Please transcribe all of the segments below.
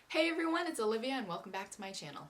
Hey everyone, it's Olivia and welcome back to my channel.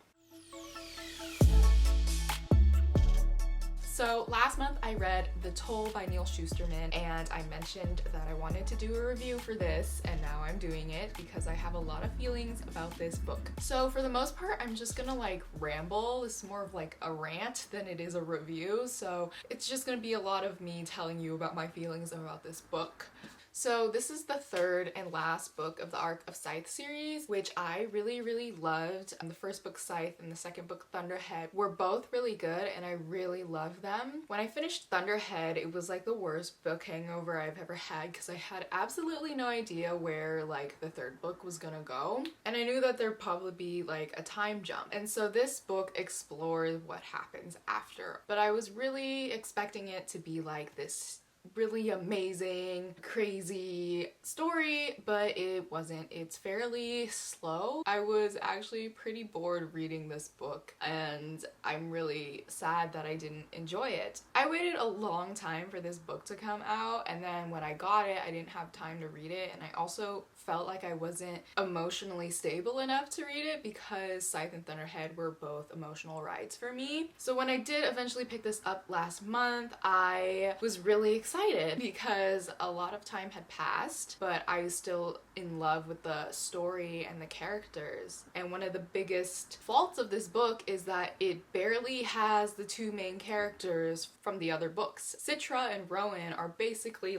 So last month I read The Toll by Neil Schusterman and I mentioned that I wanted to do a review for this, and now I'm doing it because I have a lot of feelings about this book. So for the most part I'm just gonna ramble. It's more of like a rant than it is a review, so it's just gonna be a lot of me telling you about my feelings about this book. So this is the third and last book of the Arc of Scythe series, which I really loved. The first book, Scythe, and the second book, Thunderhead, were both really good and I really loved them. When I finished Thunderhead, it was like the worst book hangover I've ever had because I had absolutely no idea where the third book was gonna go. And I knew that there'd probably be a time jump. And so this book explores what happens after. But I was really expecting it to be like this really amazing, crazy story, but it wasn't. It's fairly slow. I was actually pretty bored reading this book and I'm really sad that I didn't enjoy it. I waited a long time for this book to come out, and then when I got it, I didn't have time to read it, and I also felt like I wasn't emotionally stable enough to read it because Scythe and Thunderhead were both emotional rides for me. So when I did eventually pick this up last month, I was really excited because a lot of time had passed, but I was still in love with the story and the characters. And one of the biggest faults of this book is that it barely has the two main characters from the other books. Citra and Rowan are basically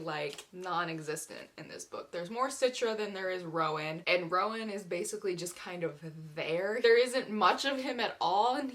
non-existent in this book. There's more Citra than there is Rowan, and Rowan is basically just kind of there. There isn't much of him at all, and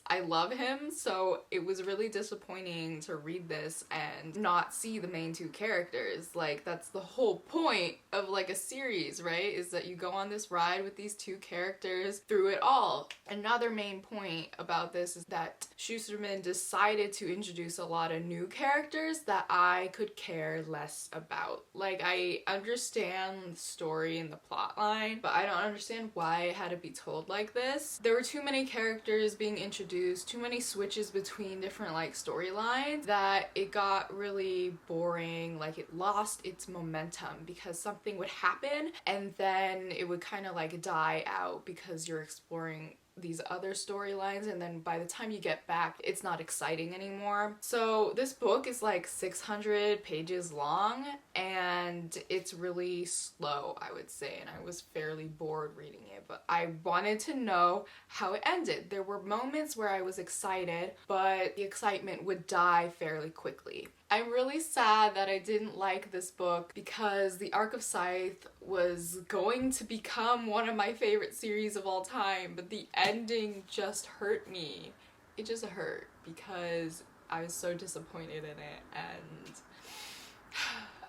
I love him, so it was really disappointing to read this and not see the main two characters. That's the whole point of a series, right? Is that you go on this ride with these two characters through it all. Another main point about this is that Schusterman decided to introduce a lot of new characters that I could care less about. I understand the story and the plot line, but I don't understand why it had to be told like this. There were too many characters being introduced, too many switches between different storylines, that it got really boring. It lost its momentum because something would happen and then it would kind of die out because you're exploring these other storylines, and then by the time you get back it's not exciting anymore. So this book is 600 pages long and it's really slow, I would say, and I was fairly bored reading it, but I wanted to know how it ended. There were moments where I was excited, but the excitement would die fairly quickly. I'm really sad that I didn't like this book because the Arc of Scythe was going to become one of my favorite series of all time, but the ending just hurt me. It just hurt because I was so disappointed in it, and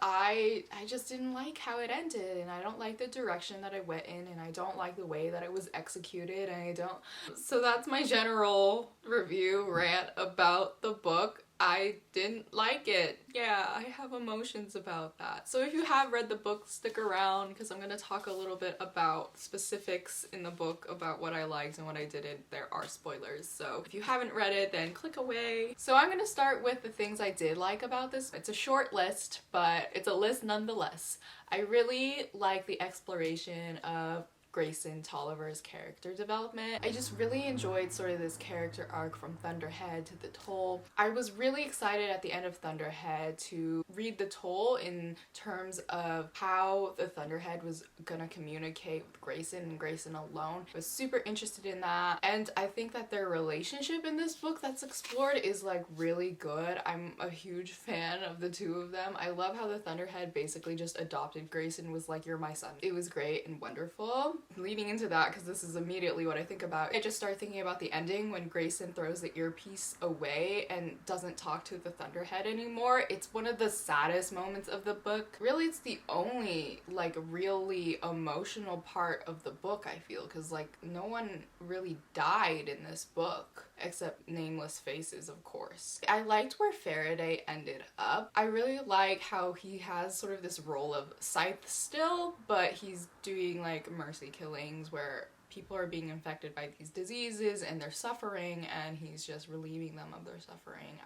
I just didn't like how it ended, and I don't like the direction that I went in, and I don't like the way that it was executed, and I don't. So that's my general review rant about the book. I didn't like it. Yeah, I have emotions about that. So if you have read the book, stick around because I'm going to talk a little bit about specifics in the book about what I liked and what I didn't. There are spoilers, so if you haven't read it, then click away. So I'm going to start with the things I did like about this. It's a short list, but it's a list nonetheless. I really like the exploration of Grayson Tolliver's character development. I just really enjoyed sort of this character arc from Thunderhead to The Toll. I was really excited at the end of Thunderhead to read The Toll in terms of how the Thunderhead was gonna communicate with Grayson and Grayson alone. I was super interested in that, and I think that their relationship in this book that's explored is really good. I'm a huge fan of the two of them. I love how the Thunderhead basically just adopted Grayson, was you're my son. It was great and wonderful. Leading into that, because this is immediately what I think about, I just started thinking about the ending when Grayson throws the earpiece away and doesn't talk to the Thunderhead anymore. It's one of the saddest moments of the book. Really, it's the only really emotional part of the book, I feel, because no one really died in this book except nameless faces, of course. I liked where Faraday ended up. I really like how he has sort of this role of Scythe still, but he's doing mercy killings where people are being infected by these diseases and they're suffering, and he's just relieving them of their suffering.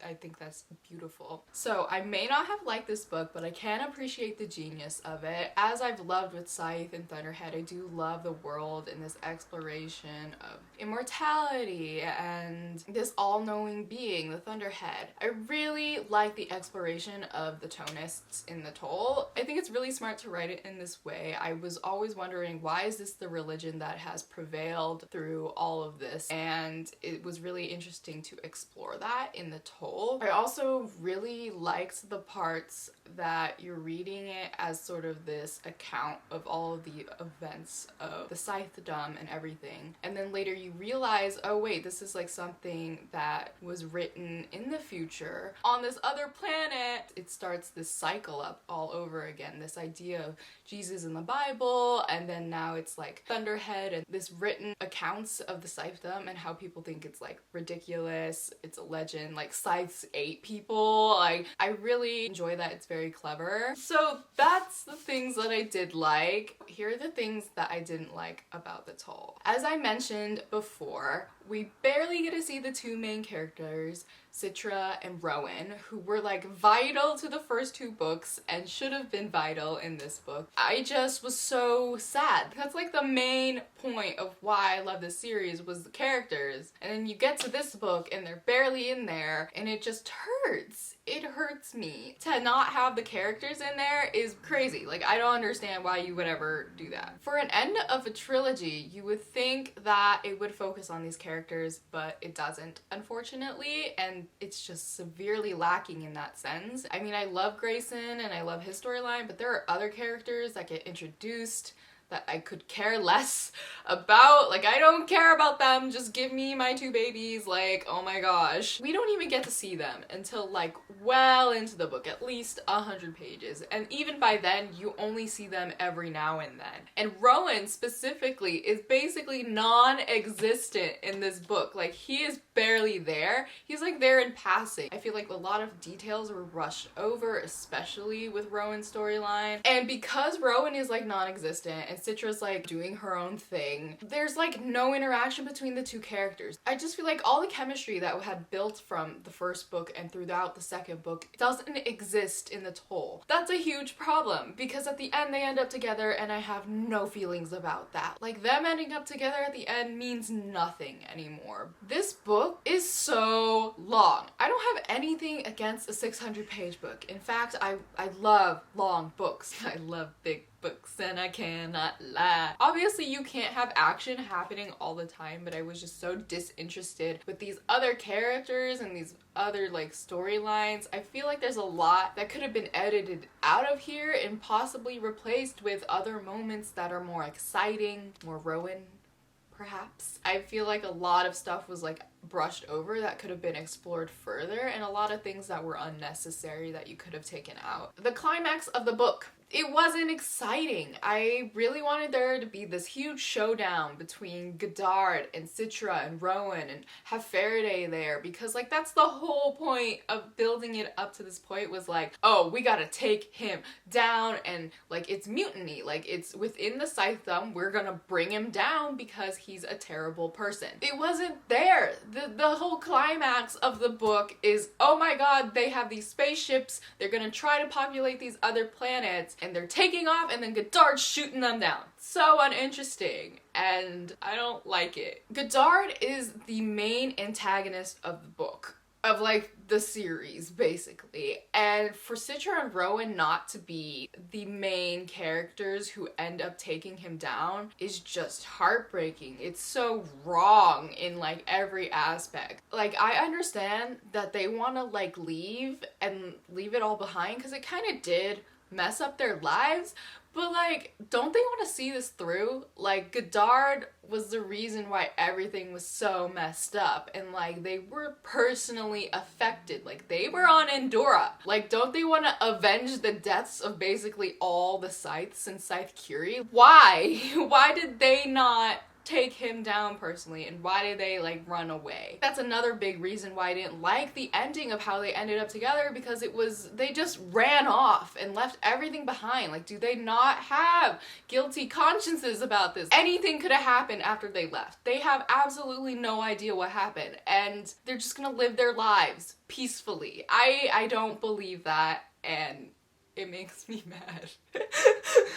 I think that's beautiful. So I may not have liked this book, but I can appreciate the genius of it. As I've loved with Scythe and Thunderhead, I do love the world and this exploration of immortality and this all-knowing being, the Thunderhead. I really like the exploration of the Tonists in the Toll. I think it's really smart to write it in this way. I was always wondering, why is this the religion that has prevailed through all of this? And it was really interesting to explore that in the Toll. I also really liked the parts that you're reading it as sort of this account of all of the events of the Scythedom and everything. And then later you realize, oh wait, this is like something that was written in the future on this other planet. It starts this cycle up all over again, this idea of Jesus in the Bible, and then now it's like Thunderhead and this written accounts of the Scythedom and how people think it's like ridiculous, it's a legend, like Scythes ate people. I really enjoy that. It's very clever. So that's the things that I did like. Here are the things that I didn't like about the Toll. As I mentioned before, we barely get to see the two main characters, Citra and Rowan, who were like vital to the first two books and should have been vital in this book. I just was so sad. That's like the main point of why I love this series, was the characters. And then you get to this book and they're barely in there and it just hurts. It hurts me. To not have the characters in there is crazy. Like, I don't understand why you would ever do that. For an end of a trilogy, you would think that it would focus on these characters, but it doesn't, unfortunately, and it's just severely lacking in that sense. I mean, I love Grayson and I love his storyline, but there are other characters that get introduced that I could care less about. Like, I don't care about them, just give me my two babies. Like, oh my gosh. We don't even get to see them until like well into the book, at least 100 pages. And even by then, you only see them every now and then. And Rowan specifically is basically non-existent in this book. Like, he is barely there. He's like there in passing. I feel like a lot of details were rushed over, especially with Rowan's storyline. And because Rowan is like non-existent and Citra's like doing her own thing, there's like no interaction between the two characters. I just feel like all the chemistry that had built from the first book and throughout the second book doesn't exist in the Toll. That's a huge problem, because at the end they end up together and I have no feelings about that. Like, them ending up together at the end means nothing anymore. This book is so long. I don't have anything against a 600-page book. In fact, I love long books. I love big books and I cannot lie. Obviously you can't have action happening all the time, but I was just so disinterested with these other characters and these other like storylines. I feel like there's a lot that could have been edited out of here and possibly replaced with other moments that are more exciting, more Rowan perhaps. I feel like a lot of stuff was like brushed over that could have been explored further, and a lot of things that were unnecessary that you could have taken out. The climax of the book, it wasn't exciting. I really wanted there to be this huge showdown between Godard and Citra and Rowan and have Faraday there, because like that's the whole point of building it up to this point, was like, oh, we gotta take him down, and like it's mutiny, like it's within the Scythedom, we're gonna bring him down because he's a terrible person. It wasn't there. The whole climax of the book is, oh my god, they have these spaceships, they're gonna try to populate these other planets, and they're taking off, and then Godard's shooting them down. So uninteresting, and I don't like it. Godard is the main antagonist of the book, of like the series basically, and for Citra and Rowan not to be the main characters who end up taking him down is just heartbreaking. It's so wrong in like every aspect. Like, I understand that they want to like leave it all behind, because it kind of did mess up their lives, but like, don't they want to see this through? Like, Godard was the reason why everything was so messed up, and like they were personally affected. Like, they were on Endora. Like, don't they want to avenge the deaths of basically all the Scythes and Scythe Curie? Why did they not take him down personally, and why did they like run away? That's another big reason why I didn't like the ending of how they ended up together, because they just ran off and left everything behind. Like, do they not have guilty consciences about this? Anything could have happened after they left. They have absolutely no idea what happened, and they're just gonna live their lives peacefully. I don't believe that, and it makes me mad.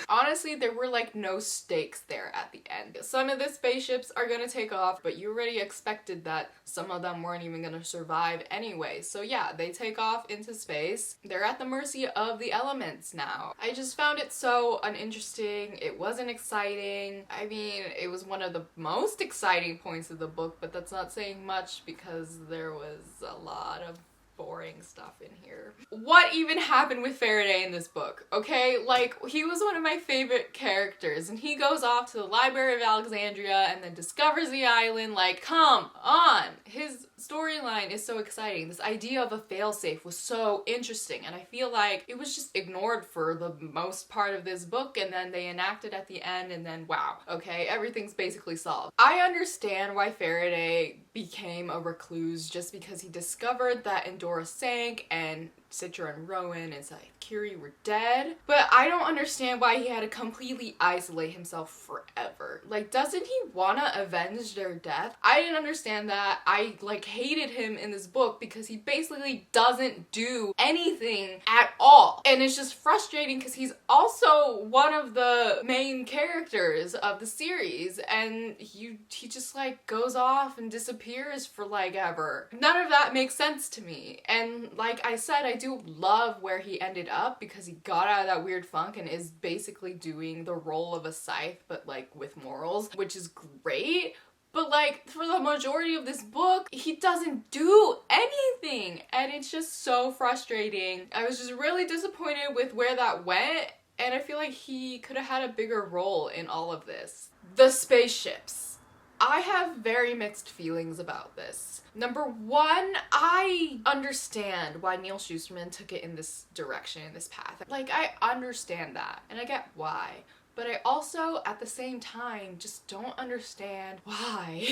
Honestly, there were like no stakes there at the end. Some of the spaceships are gonna take off, but you already expected that some of them weren't even gonna survive anyway. So yeah, they take off into space. They're at the mercy of the elements now. I just found it so uninteresting. It wasn't exciting. I mean, it was one of the most exciting points of the book, but that's not saying much because there was a lot of boring stuff in here. What even happened with Faraday in this book? Okay, like, he was one of my favorite characters, and he goes off to the Library of Alexandria and then discovers the island. Like, come on! His storyline is so exciting. This idea of a failsafe was so interesting, and I feel like it was just ignored for the most part of this book, and then they enact it at the end, and then wow, okay, everything's basically solved. I understand why Faraday became a recluse, just because he discovered that Endora sank and Citra and Rowan and Curie were dead, but I don't understand why he had to completely isolate himself forever. Like, doesn't he wanna avenge their death? I didn't understand that. I like hated him in this book because he basically doesn't do anything at all, and it's just frustrating because he's also one of the main characters of the series, and he just like goes off and disappears for like ever. None of that makes sense to me, and like I said, I do love where he ended up because he got out of that weird funk and is basically doing the role of a scythe but like with morals, which is great. But like, for the majority of this book, he doesn't do anything, and it's just so frustrating. I was just really disappointed with where that went, and I feel like he could have had a bigger role in all of this. The spaceships. I have very mixed feelings about this. Number one, I understand why Neil Schusterman took it in this direction, in this path. Like, I understand that, and I get why. But I also, at the same time, just don't understand why.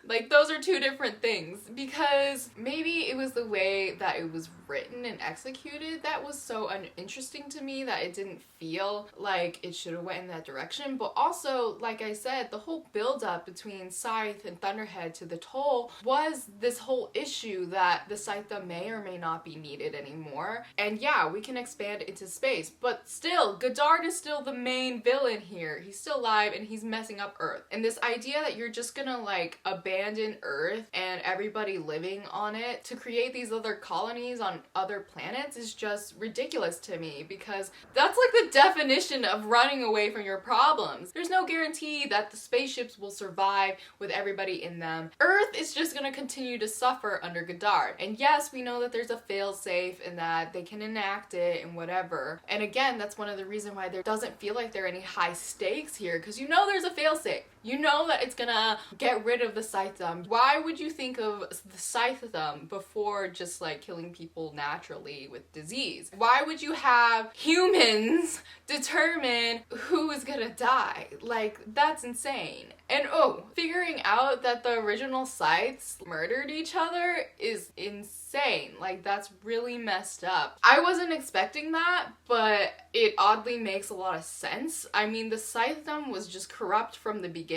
Like, those are two different things, because maybe it was the way that it was written and executed that was so uninteresting to me that it didn't feel like it should have went in that direction. But also, like I said, the whole build-up between Scythe and Thunderhead to the Toll was this whole issue that the Scythe may or may not be needed anymore. And yeah, we can expand into space, but still, Godard is still the main villain here. He's still alive and he's messing up Earth. And this idea that you're just gonna like abandon Earth and everybody living on it to create these other colonies on other planets is just ridiculous to me, because that's like the definition of running away from your problems. There's no guarantee that the spaceships will survive with everybody in them. Earth is just gonna continue to suffer under Godard. And yes, we know that there's a failsafe and that they can enact it and whatever. And again, that's one of the reasons why there doesn't feel like there are any high stakes here, because you know there's a failsafe. You know that it's gonna get rid of the Scythedom. Why would you think of the Scythedom before just like killing people naturally with disease? Why would you have humans determine who is gonna die? Like, that's insane. And oh, figuring out that the original Scythes murdered each other is insane. Like, that's really messed up. I wasn't expecting that, but it oddly makes a lot of sense. I mean, the Scythedom was just corrupt from the beginning.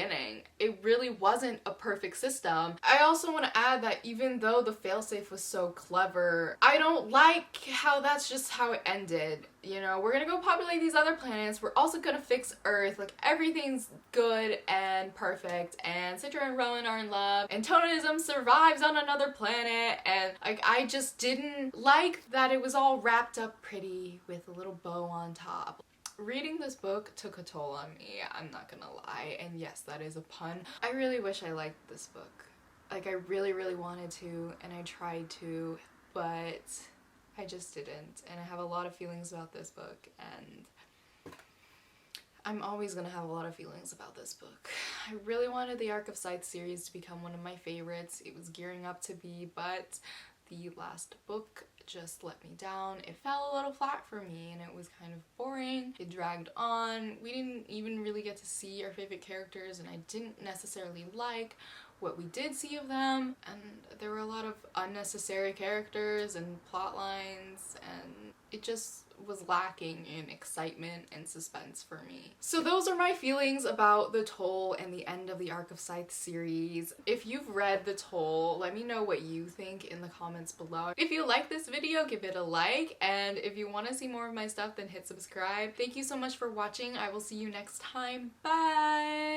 It really wasn't a perfect system. I also want to add that even though the failsafe was so clever, I don't like how that's just how it ended. You know, we're gonna go populate these other planets, we're also gonna fix Earth, like everything's good and perfect, and Citra and Rowan are in love, and totemism survives on another planet, and like, I just didn't like that it was all wrapped up pretty with a little bow on top. Reading this book took a toll on me, I'm not gonna lie, and yes, that is a pun. I really wish I liked this book. Like, I really, really wanted to, and I tried to, but I just didn't, and I have a lot of feelings about this book, and I'm always gonna have a lot of feelings about this book. I really wanted the Arc of Scythe series to become one of my favorites. It was gearing up to be, but the last book just let me down. It fell a little flat for me and it was kind of boring. It dragged on. We didn't even really get to see our favorite characters and I didn't necessarily like what we did see of them, and there were a lot of unnecessary characters and plot lines, and it just was lacking in excitement and suspense for me. So those are my feelings about The Toll and the end of the Arc of Scythe series. If you've read The Toll, let me know what you think in the comments below. If you like this video, give it a like, and if you want to see more of my stuff, then hit subscribe. Thank you so much for watching. I will see you next time. Bye!